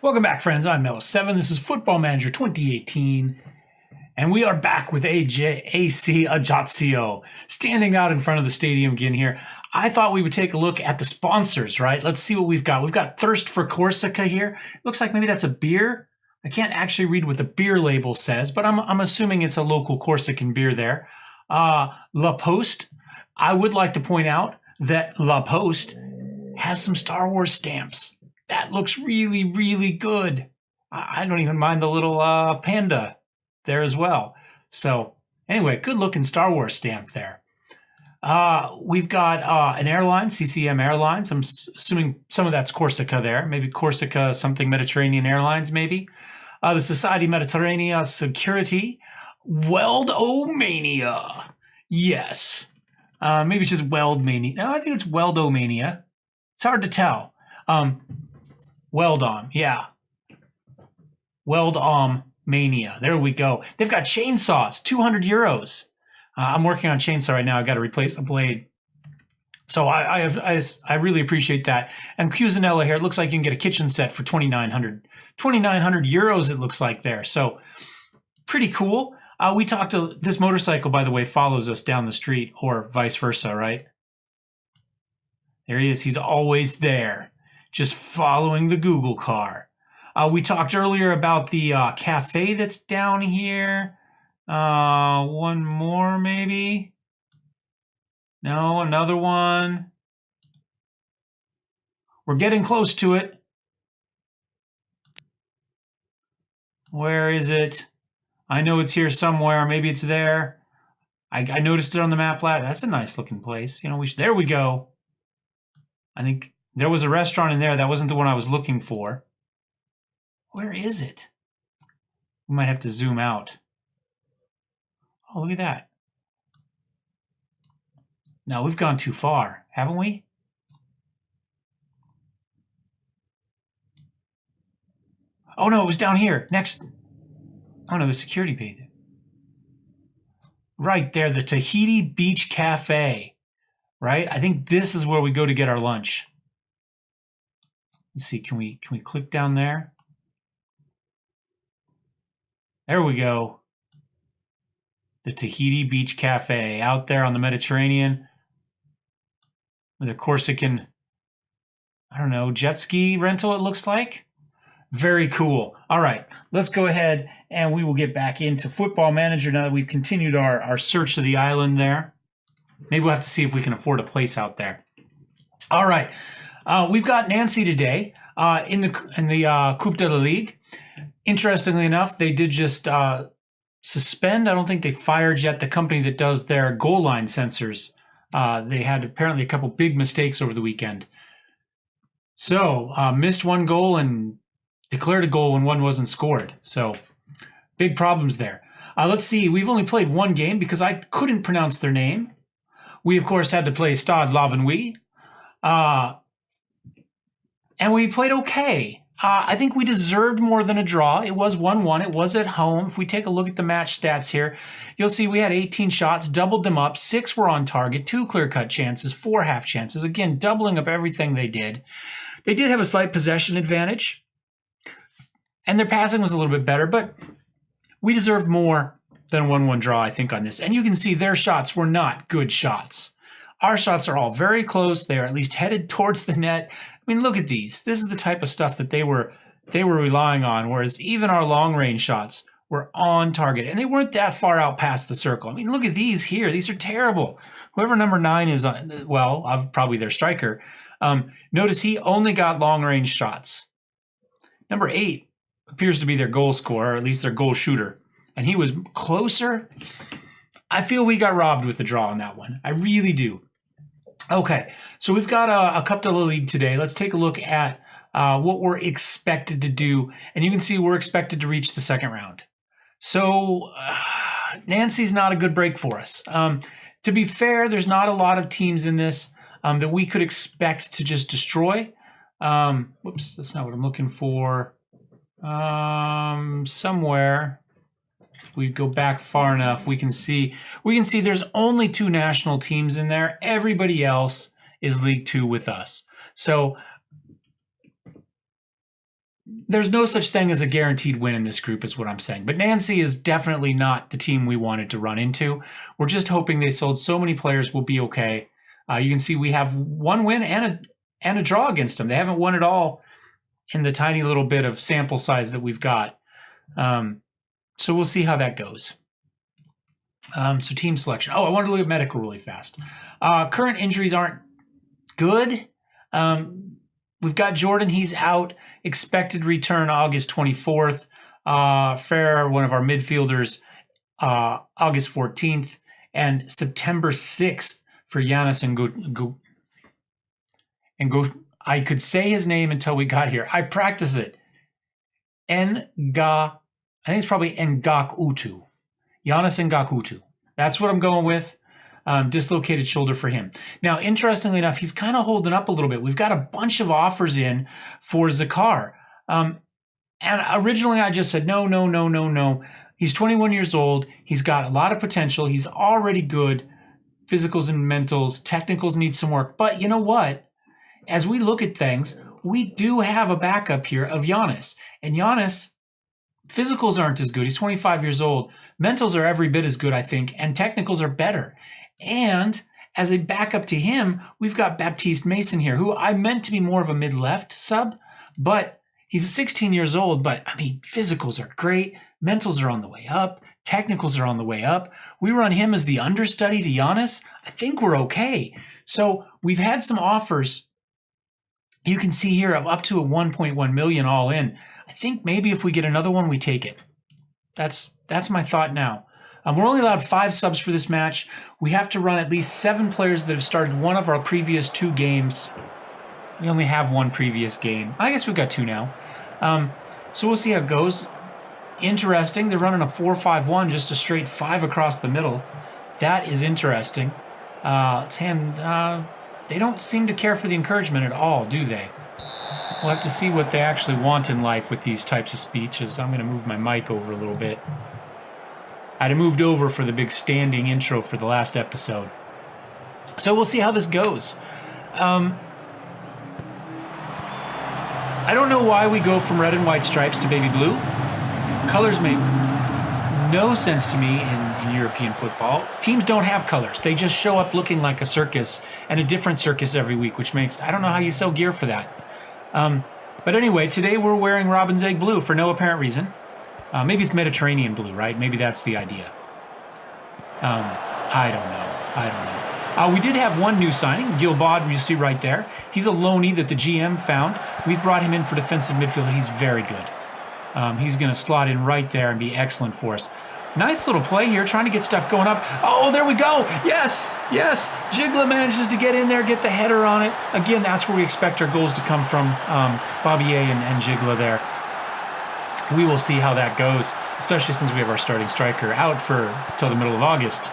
Welcome back, friends. I'm Mellowseven. This is Football Manager 2018, and we are back with AC Ajaccio, standing out in front of the stadium again here. I thought we would take a look at the sponsors, right? Let's see what we've got. We've got Thirst for Corsica here. Looks like maybe that's a beer. I can't actually read what the beer label says, but I'm assuming it's a local Corsican beer there. La Poste. I would like to point out that La Poste has some Star Wars stamps. That looks really, really good. I don't even mind the little panda there as well. So anyway, good looking Star Wars stamp there. We've got an airline, CCM Airlines. I'm assuming some of that's Corsica there. Maybe Corsica, something Mediterranean Airlines, maybe. The Society Mediterranea Security. Weldomania. Yes. Maybe it's just Weldmania. No, I think it's Weldomania. It's hard to tell. Weldom, yeah. Weldom Mania. There we go. They've got chainsaws, 200 euros. I'm working on chainsaw right now. I've got to replace a blade. So I really appreciate that. And Cusinella here, it looks like you can get a kitchen set for 2,900. 2,900 euros it looks like there. So pretty cool. We talked to, this motorcycle, by the way, follows us down the street or vice versa, right? There he is. He's always there. Just following the Google car. We talked earlier about the cafe that's down here. One more maybe. No, another one. We're getting close to it. Where is it? I know it's here somewhere. Maybe it's there. I noticed it on the map. That's a nice looking place. You know, there we go. I think there was a restaurant in there. That wasn't the one I was looking for. Where is it? We might have to zoom out. Oh, look at that. No, we've gone too far, haven't we? Oh, no, it was down here. Next. Oh, no, the security page. Right there, the Tahiti Beach Cafe. Right? I think this is where we go to get our lunch. Let's see, can we click down there? There we go. The Tahiti Beach Cafe out there on the Mediterranean with a Corsican, I don't know, jet ski rental it looks like. Very cool. All right, let's go ahead and we will get back into Football Manager now that we've continued our search of the island there. Maybe we'll have to see if we can afford a place out there. All right. We've got Nancy today in the Coupe de la Ligue. Interestingly enough, they did just suspend. I don't think they fired yet the company that does their goal line sensors. They had apparently a couple big mistakes over the weekend. So missed one goal and declared a goal when one wasn't scored. So big problems there. Let's see. We've only played one game because I couldn't pronounce their name. We, of course, had to play Stade Lavenouille. And we played okay. I think we deserved more than a draw. It was 1-1. It was at home. If we take a look at the match stats here, you'll see we had 18 shots, doubled them up. 6 were on target, 2 clear-cut chances, 4 half chances. Again, doubling up everything they did. They did have a slight possession advantage. And their passing was a little bit better, but we deserved more than a 1-1 draw, I think, on this. And you can see their shots were not good shots. Our shots are all very close. They are at least headed towards the net. I mean, look at these. This is the type of stuff that they were relying on, whereas even our long-range shots were on target. And they weren't that far out past the circle. I mean, look at these here. These are terrible. Whoever number 9 is, probably their striker. Notice he only got long-range shots. Number 8 appears to be their goal scorer, or at least their goal shooter. And he was closer. I feel we got robbed with the draw on that one. I really do. Okay, so we've got a Coupe de la Ligue today. Let's take a look at what we're expected to do. And you can see we're expected to reach the second round. So Nancy's not a good break for us. To be fair, there's not a lot of teams in this that we could expect to just destroy. Whoops, that's not what I'm looking for. Somewhere. We go back far enough, we can see there's only 2 national teams in there. Everybody else is League 2 with us. So there's no such thing as a guaranteed win in this group is what I'm saying. But Nancy is definitely not the team we wanted to run into. We're just hoping they sold so many players we'll be okay. You can see we have one win and a draw against them. They haven't won it all in the tiny little bit of sample size that we've got. So we'll see how that goes. So team selection. Oh, I wanted to look at medical really fast. Current injuries aren't good. We've got Jordan. He's out. Expected return August 24th. Fair, one of our midfielders, August 14th. And September 6th for Giannis and go. I could say his name until we got here. I practice it. I think it's probably Ngakutu. Giannis Ngakutu. That's what I'm going with. Dislocated shoulder for him. Now, interestingly enough, he's kind of holding up a little bit. We've got a bunch of offers in for Zakar. And originally I just said, no. He's 21 years old. He's got a lot of potential. He's already good. Physicals and mentals. Technicals need some work. But you know what? As we look at things, we do have a backup here of Giannis. And Giannis, physicals aren't as good. He's 25 years old. Mentals are every bit as good, I think. And technicals are better. And as a backup to him, we've got Baptiste Mason here, who I meant to be more of a mid-left sub, but he's 16 years old. But, I mean, physicals are great. Mentals are on the way up. Technicals are on the way up. We run him as the understudy to Giannis. I think we're okay. So we've had some offers. You can see here of up to a 1.1 million all in. I think maybe if we get another one, we take it. That's my thought now. We're only allowed 5 subs for this match. We have to run at least 7 players that have started one of our previous 2 games. We only have 1 previous game. I guess we've got 2 now. So we'll see how it goes. Interesting. They're running a 4-5-1, just a straight 5 across the middle. That is interesting. They don't seem to care for the encouragement at all, do they? We'll have to see what they actually want in life with these types of speeches. I'm going to move my mic over a little bit. I'd have moved over for the big standing intro for the last episode. So we'll see how this goes. I don't know why we go from red and white stripes to baby blue. Colors make no sense to me in European football. Teams don't have colors. They just show up looking like a circus, and a different circus every week, which makes, I don't know how you sell gear for that. But anyway, today we're wearing Robin's Egg Blue for no apparent reason. Maybe it's Mediterranean blue, right? Maybe that's the idea. I don't know. We did have one new signing, Gil Bod, you see right there. He's a loanee that the GM found. We've brought him in for defensive midfield. He's very good. He's going to slot in right there and be excellent for us. Nice little play here, trying to get stuff going up. Oh, there we go. Yes. Jigla manages to get in there, get the header on it. Again, that's where we expect our goals to come from, Bobbier and Jigla there. We will see how that goes, especially since we have our starting striker out till the middle of August.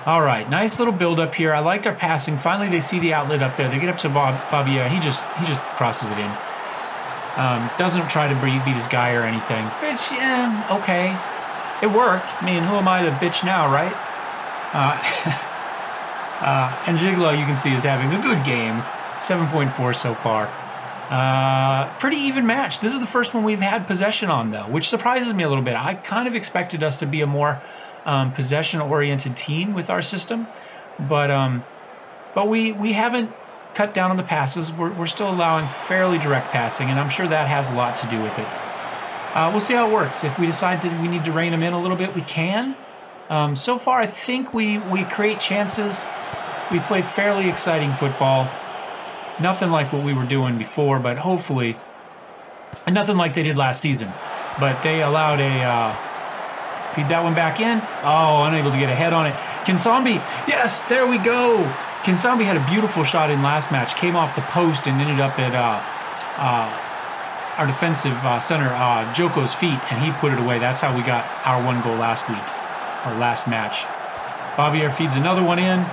All right, nice little build up here. I liked our passing. Finally, they see the outlet up there. They get up to Bobbier, and he just crosses it in. Doesn't try to beat his guy or anything. Which, yeah, okay. It worked. I mean, who am I to bitch now, right? And Jiglo, you can see, is having a good game. 7.4 so far. Pretty even match. This is the first one we've had possession on, though, which surprises me a little bit. I kind of expected us to be a more possession-oriented team with our system, but we haven't cut down on the passes. We're still allowing fairly direct passing, and I'm sure that has a lot to do with it. We'll see how it works. If we decide we need to rein them in a little bit, we can. So far, I think we create chances. We play fairly exciting football. Nothing like what we were doing before, but hopefully, and nothing like they did last season. But they allowed feed that one back in. Oh, unable to get a head on it. Kinsambi, yes, there we go. Kinsambi had a beautiful shot in last match, came off the post and ended up at our defensive center, Joko's feet, and he put it away. That's how we got our 1 goal last week, or last match. Bobbier feeds another one in.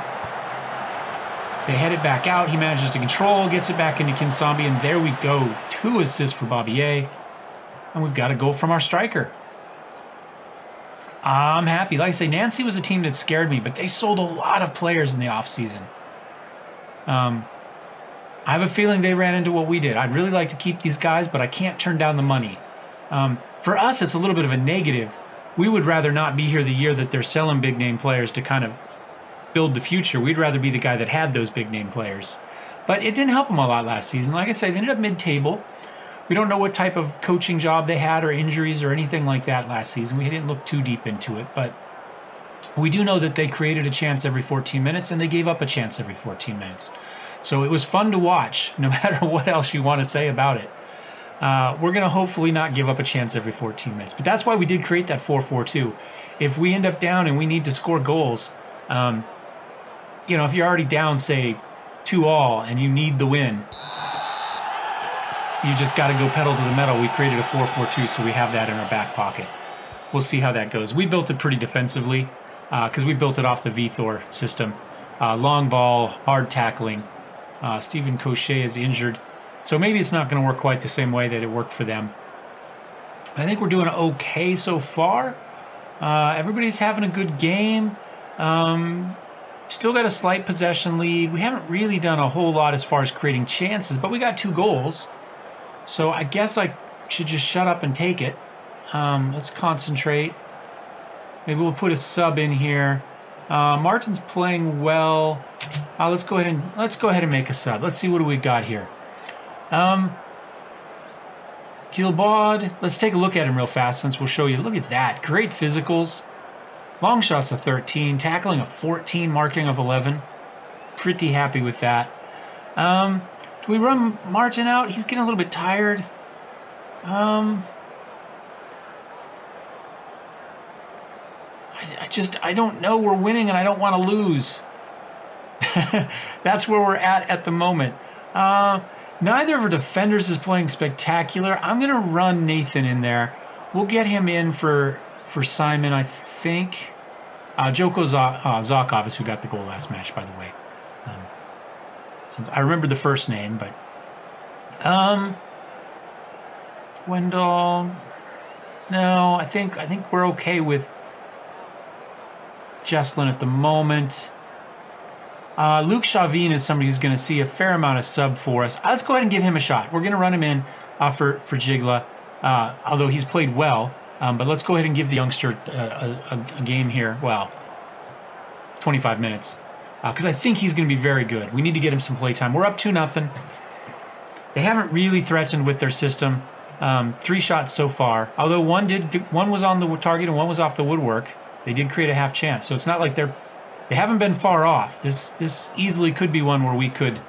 They head it back out. He manages to control, gets it back into Kinsambi, and there we go. 2 assists for Bobbier. And we've got a goal from our striker. I'm happy. Like I say, Nancy was a team that scared me, but they sold a lot of players in the offseason. I have a feeling they ran into what we did. I'd really like to keep these guys, but I can't turn down the money. For us, it's a little bit of a negative. We would rather not be here the year that they're selling big-name players to kind of build the future. We'd rather be the guy that had those big-name players. But it didn't help them a lot last season. Like I said, they ended up mid-table. We don't know what type of coaching job they had or injuries or anything like that last season. We didn't look too deep into it, but we do know that they created a chance every 14 minutes and they gave up a chance every 14 minutes. So it was fun to watch, no matter what else you want to say about it. We're going to hopefully not give up a chance every 14 minutes. But that's why we did create that 4-4-2. If we end up down and we need to score goals, if you're already down, say, 2-2 and you need the win, you just got to go pedal to the metal. We created a 4-4-2, so we have that in our back pocket. We'll see how that goes. We built it pretty defensively because we built it off the VThor system. Long ball, hard tackling. Stephen Cochet is injured, so maybe it's not going to work quite the same way that it worked for them. I think we're doing okay so far. Everybody's having a good game. Still got a slight possession lead. We haven't really done a whole lot as far as creating chances, but we got 2 goals. So I guess I should just shut up and take it. Let's concentrate. Maybe we'll put a sub in here. Martin's playing well. Let's go ahead and make a sub. Let's see what do we got here. Gilbod. Let's take a look at him real fast since we'll show you. Look at that. Great physicals. Long shots of 13. Tackling of 14. Marking of 11. Pretty happy with that. Do we run Martin out? He's getting a little bit tired. I don't know. We're winning and I don't want to lose. That's where we're at the moment. Neither of our defenders is playing spectacular. I'm going to run Nathan in there. We'll get him in for Simon, I think. Joko Zakov is who got the goal last match, by the way. Since I remember the first name, but Gwendol. No, I think we're okay with Jesslyn at the moment. Luke Chavin is somebody who's going to see a fair amount of sub for us. Let's go ahead and give him a shot. We're going to run him in for Jigla, although he's played well. But let's go ahead and give the youngster a game here. Well, 25 minutes. Because I think he's going to be very good. We need to get him some play time. We're up 2-0. They haven't really threatened with their system. 3 shots so far. Although one was on the target and one was off the woodwork. They did create a half chance. So it's not like they haven't been far off. This easily could be one where we could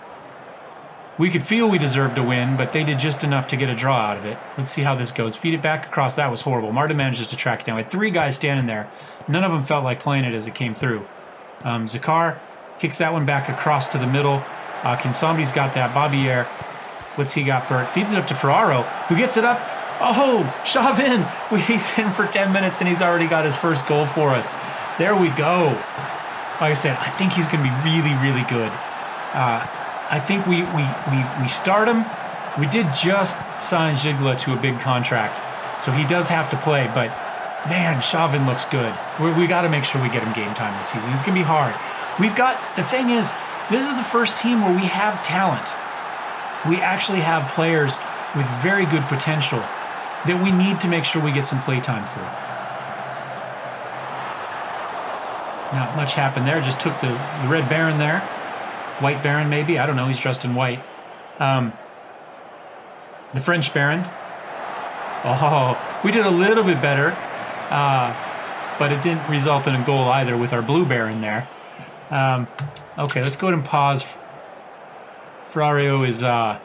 feel we deserved to win, but they did just enough to get a draw out of it. Let's see how this goes. Feed it back across. That was horrible. Martin manages to track it down. We had 3 guys standing there. None of them felt like playing it as it came through. Zakar kicks that one back across to the middle. Somebody's got that. Babier, what's he got for it? Feeds it up to Ferraro, who gets it up. Oh, Chavin! He's in for 10 minutes, and he's already got his first goal for us. There we go. Like I said, I think he's going to be really, really good. I think we start him. We did just sign Jigla to a big contract, so he does have to play, but man, Chavin looks good. We got to make sure we get him game time this season. It's going to be hard. The thing is, this is the first team where we have talent. We actually have players with very good potential that we need to make sure we get some play time for. Not much happened there. Just took the Red Baron there. White Baron, maybe. I don't know. He's dressed in white. The French Baron. Oh, we did a little bit better. But it didn't result in a goal either with our Blue Baron there. Okay, let's go ahead and pause. Ferrario is a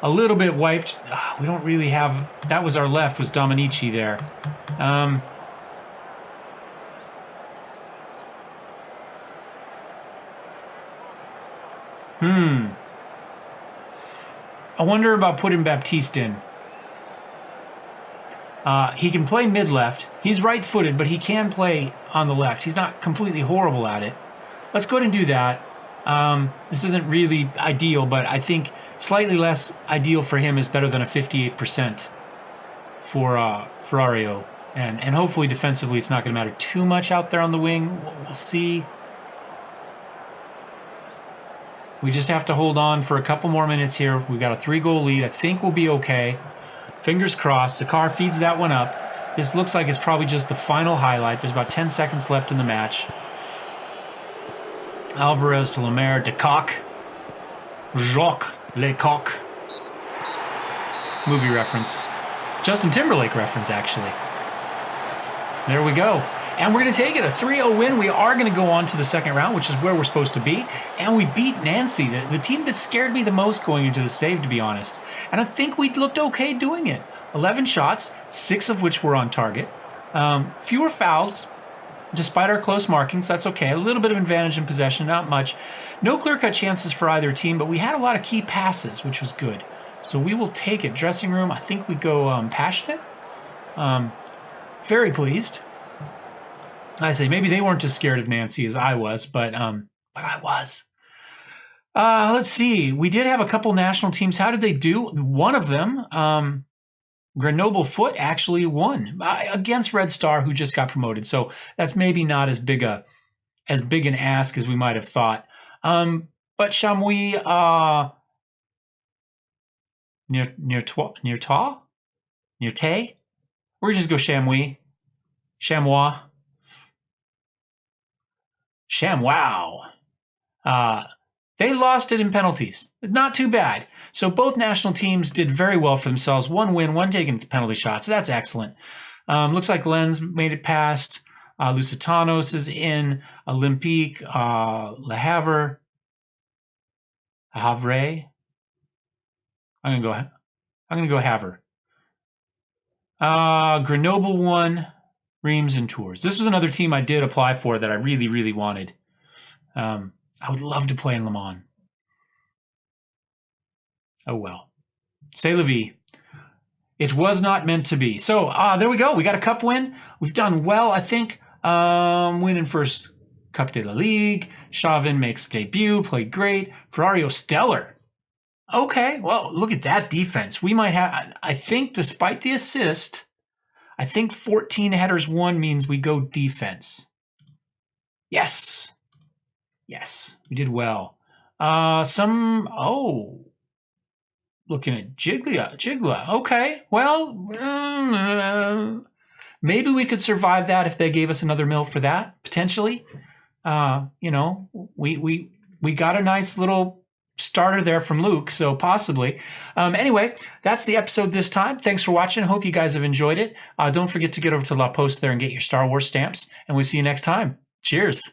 little bit wiped. We don't really have... That was our left, was Dominici there. I wonder about putting Baptiste in. He can play mid-left. He's right-footed, but he can play on the left. He's not completely horrible at it. Let's go ahead and do that. This isn't really ideal, but I think slightly less ideal for him is better than a 58% for Ferrario. And hopefully defensively it's not going to matter too much out there on the wing. We'll see. We just have to hold on for a couple more minutes here. We've got a 3-goal lead. I think we'll be okay. Fingers crossed. The car feeds that one up. This looks like it's probably just the final highlight. There's about 10 seconds left in the match. Alvarez to Lemaire. De Kock. Jacques Lecoq. Movie reference. Justin Timberlake reference, actually. There we go. And we're going to take it, a 3-0 win. We are going to go on to the second round, which is where we're supposed to be. And we beat Nancy, the team that scared me the most going into the save, to be honest. And I think we looked okay doing it. 11 shots, 6 of which were on target. Fewer fouls, despite our close markings. That's okay. A little bit of advantage in possession, not much. No clear-cut chances for either team, but we had a lot of key passes, which was good. So we will take it. Dressing room, I think we go passionate. Very pleased. I say maybe they weren't as scared of Nancy as I was, but I was. Let's see. We did have a couple national teams. How did they do? One of them, Grenoble Foot, actually won against Red Star, who just got promoted. So that's maybe not as big an ask as we might have thought. But Chamois, near Tay? We're just go Chamois. ShamWow. They lost it in penalties. Not too bad. So both national teams did very well for themselves. One win, one taking penalty shots. That's excellent. Looks like Lens made it past. Lusitanos is in. Olympique. Le Havre. Havre. I'm gonna go Havre. Grenoble won. Reims and Tours. This was another team I did apply for that I really, really wanted. I would love to play in Le Mans. Oh well. C'est la vie. It was not meant to be. So there we go. We got a cup win. We've done well, I think. Winning first Cup de la Ligue. Chauvin makes debut. Played great. Ferrario stellar. Okay, well, look at that defense. We might have, I think, despite the assist, I think 14 headers won means we go defense. Yes. Yes, we did well. Looking at Jigla. Okay, well, maybe we could survive that if they gave us another mill for that, potentially. We got a nice little starter there from Luke, so possibly. Anyway, that's the episode this time. Thanks for watching. Hope you guys have enjoyed it. Don't forget to get over to La Poste there and get your Star Wars stamps, and we'll see you next time. Cheers.